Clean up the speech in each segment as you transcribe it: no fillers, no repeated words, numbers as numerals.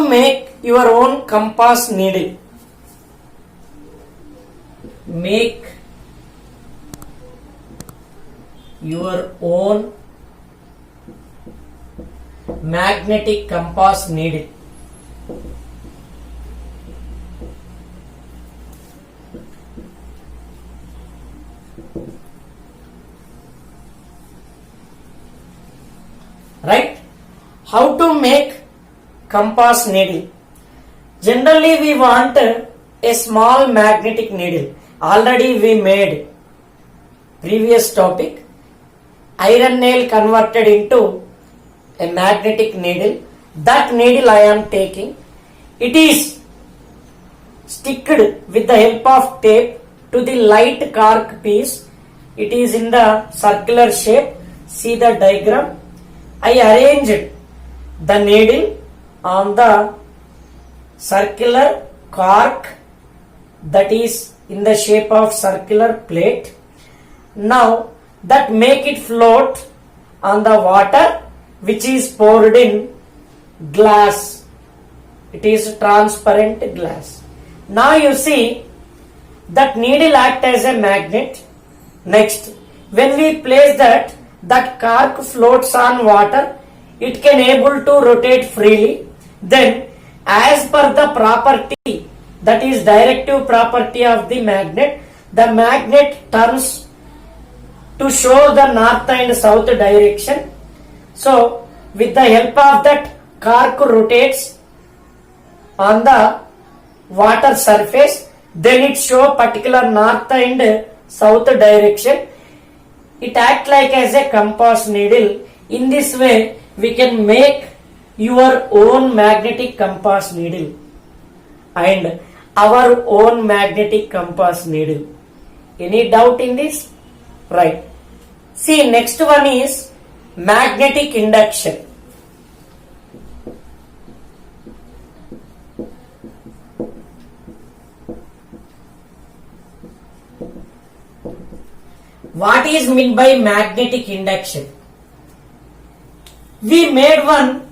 make your own compass needle? Make your own magnetic compass needle. Right? How to make compass needle? Generally we want a small magnetic needle. Already we made previous topic. Iron nail converted into a magnetic needle. That needle I am taking. It is sticked with the help of tape to the light cork piece. It is in the circular shape. See the diagram. I arranged the needle on the circular cork that is in the shape of circular plate. Now that make it float on the water which is poured in glass. It is transparent glass. Now you see that needle act as a magnet. Next, when we place that cork floats on water, it can able to rotate freely. Then as per the property, that is directive property of the magnet turns to show the north and south direction. So with the help of that cork rotates on the water surface, then it show particular north and south direction. It act like as a compass needle. In this way we can make your own magnetic compass needle and our own magnetic compass needle. Any doubt in this? Right. See, next one is magnetic induction. What is meant by magnetic induction? We made one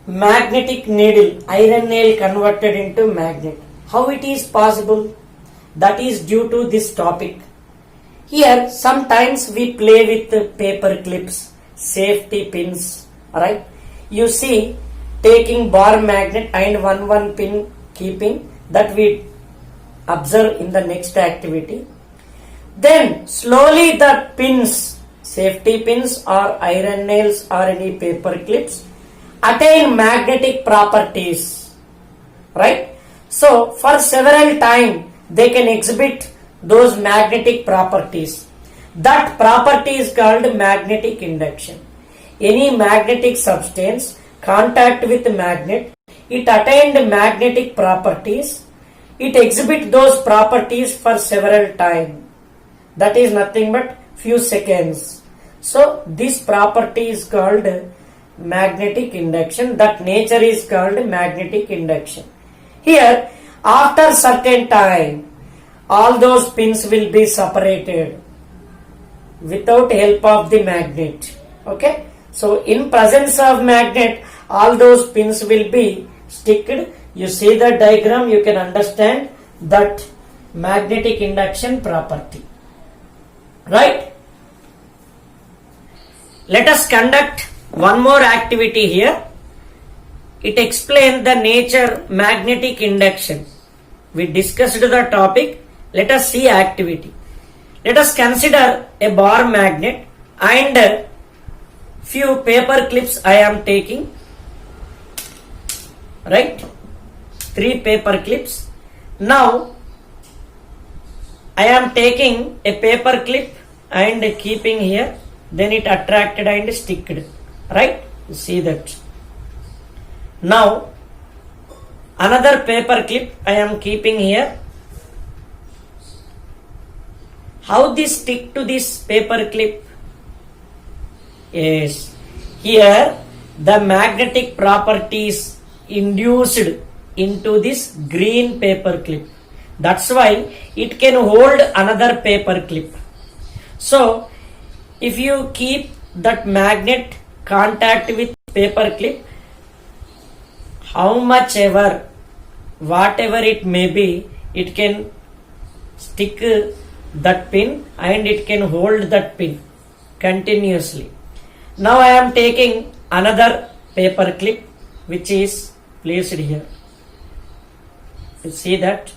magnetic needle, iron nail converted into magnet. How it is possible? That is due to this topic. Here sometimes we play with paper clips, safety pins, right? You see, taking bar magnet and one pin keeping, that we observe in the next activity. Then slowly the pins, safety pins or iron nails or any paper clips attain magnetic properties, right? So for several time they can exhibit those magnetic properties. That property is called magnetic induction. Any magnetic substance contact with magnet, it attained magnetic properties. It exhibit those properties for several time. That is nothing but few seconds. So this property is called magnetic induction. That nature is called magnetic induction. Here after certain time all those pins will be separated without help of the magnet. Okay. So in presence of magnet all those pins will be sticked. You see the diagram, you can understand that magnetic induction property. Right? Let us conduct one more activity here. It explains the nature magnetic induction. We discussed the topic. Let us see activity. Let us consider a bar magnet and few paper clips I am taking. Right? 3 paper clips. Now I am taking a paper clip and keeping here, then it attracted and sticked, right? You see that. Now another paper clip I am keeping here. How this stick to this paper clip? Yes, here the magnetic properties induced into this green paper clip. That's why it can hold another paper clip. So if you keep that magnet contact with paper clip, how much ever, whatever it may be, it can stick that pin and it can hold that pin continuously. Now I am taking another paper clip which is placed here. You see that?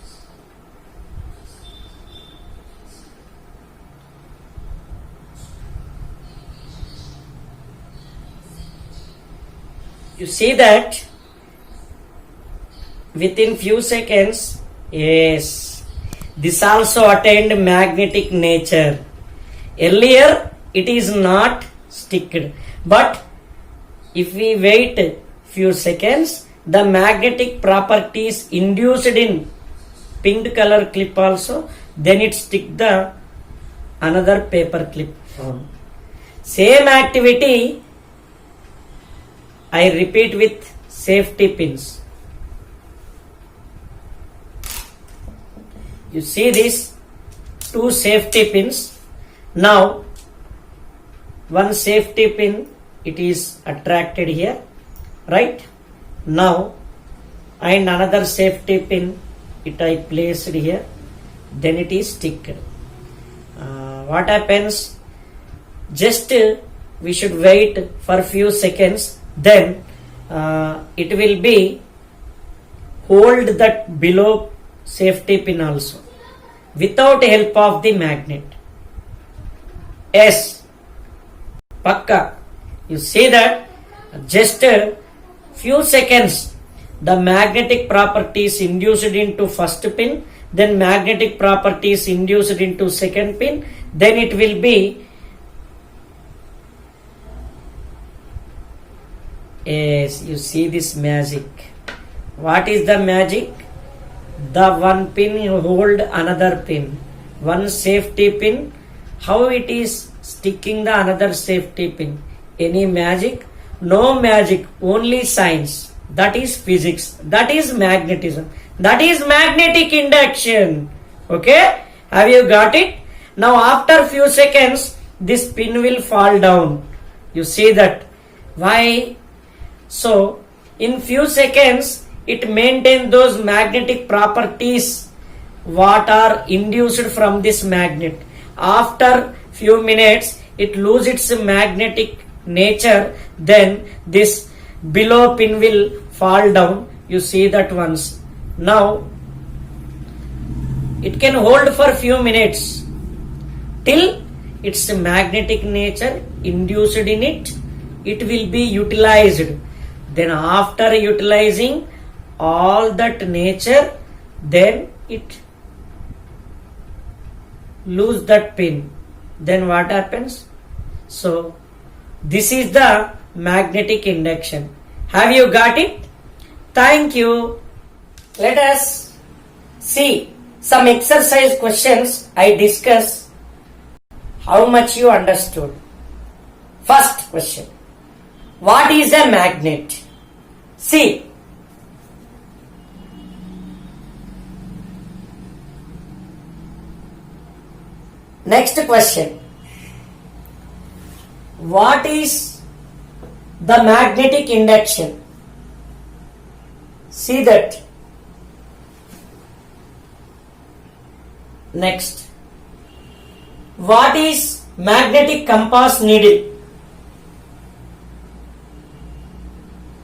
You see that within few seconds, yes, this also attained magnetic nature. Earlier it is not sticked, but if we wait few seconds, the magnetic properties induced in pink color clip also, then it stick the another paper clip. Same activity I repeat with safety pins. You see these two safety pins. Now one safety pin, it is attracted here, right? Now and another safety pin, it I placed here, then it is sticked. What happens? Just we should wait for few seconds, then it will be hold that below safety pin also without help of the magnet. Yes, pakka. You see that just a few seconds, the magnetic properties induced into first pin, then magnetic properties induced into second pin, then it will be, yes, you see this magic. What is the magic? The one pin hold another pin, one safety pin, how it is sticking the another safety pin? Any magic? No magic, only science. That is physics, that is magnetism, that is magnetic induction. Okay, have you got it? Now after few seconds, this pin will fall down. You see that? Why? So in few seconds it maintains those magnetic properties what are induced from this magnet. After few minutes it loses its magnetic nature, then this below pin will fall down. You see that once. Now it can hold for few minutes till its magnetic nature induced in it, it will be utilized. Then after utilizing all that nature, then it lose that pin. Then what happens? So this is the magnetic induction. Have you got it? Thank you. Let us see some exercise questions I discuss how much you understood. First question. What is a magnet? See. Next question. What is the magnetic induction? See that. Next. What is magnetic compass needle?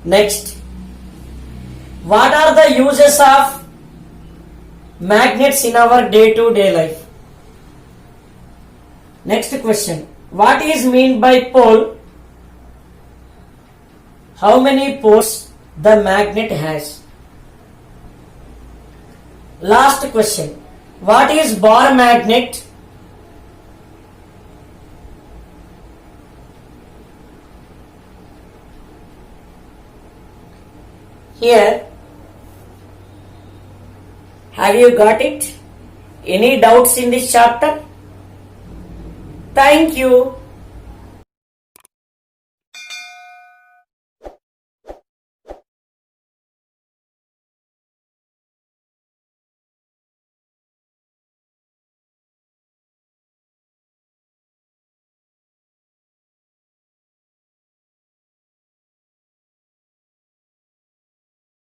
Next. What are the uses of magnets in our day-to-day life? Next question. What is meant by pole? How many poles the magnet has? Last question. What is bar magnet? Here, have you got it? Any doubts in this chapter? Thank you.